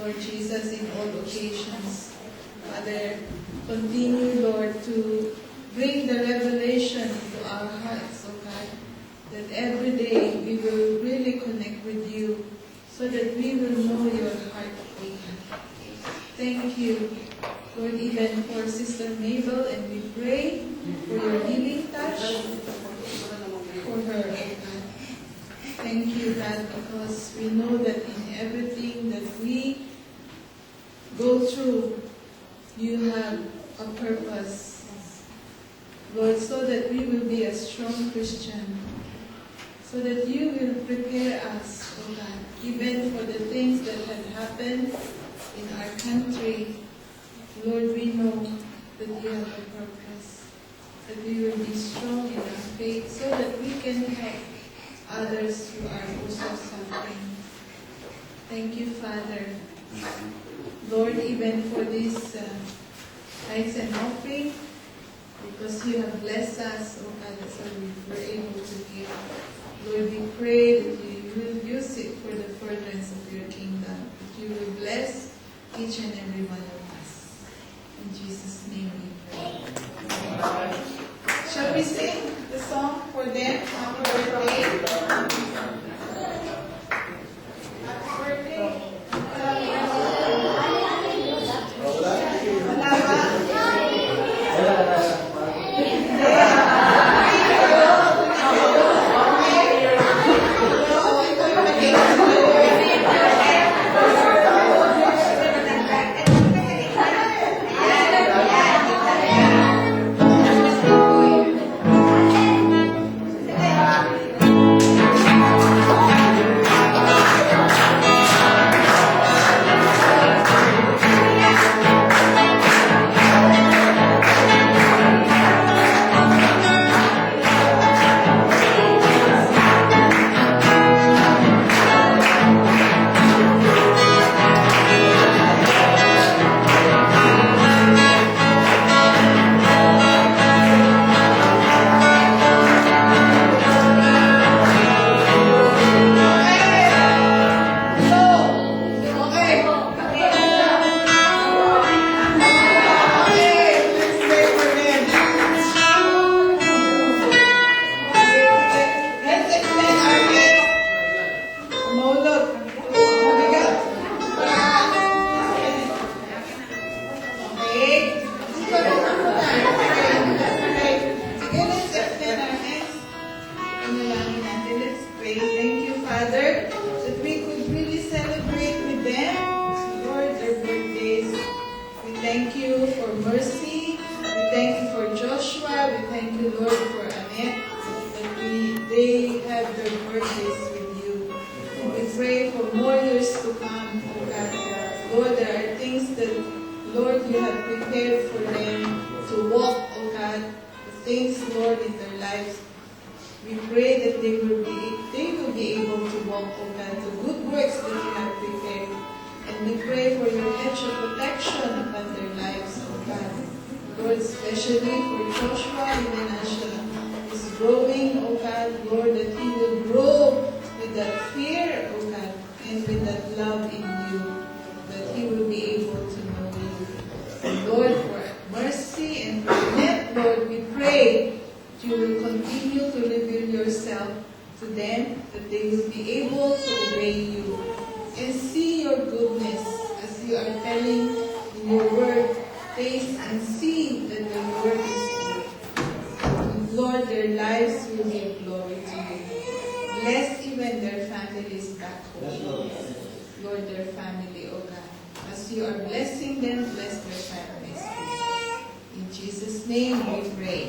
Lord Jesus, in all occasions. Father, continue, Lord, to bring the revelation into our hearts, oh God, that every day we will really connect with you so that we will know your heart, oh God. Thank you, Lord, even for Sister Mabel, and we pray for your healing touch for her, oh God. Thank you, God, because we know that in everything that we go through, you have a purpose, Lord, so that we will be a strong Christian, so that you will prepare us, oh God, even for the things that had happened in our country. Lord, we know that you have a purpose, that we will be strong in our faith so that we can help others who are also suffering. Thank you, Father. Lord, even for this tithes and offering, because you have blessed us, oh God, that's why we were able to give. Lord, we pray that you will use it for the furtherance of your kingdom, that you will bless each and every one of us. In Jesus' name we pray. Shall we sing the song for them? Happy birthday. Happy birthday. In Jesus' name we pray.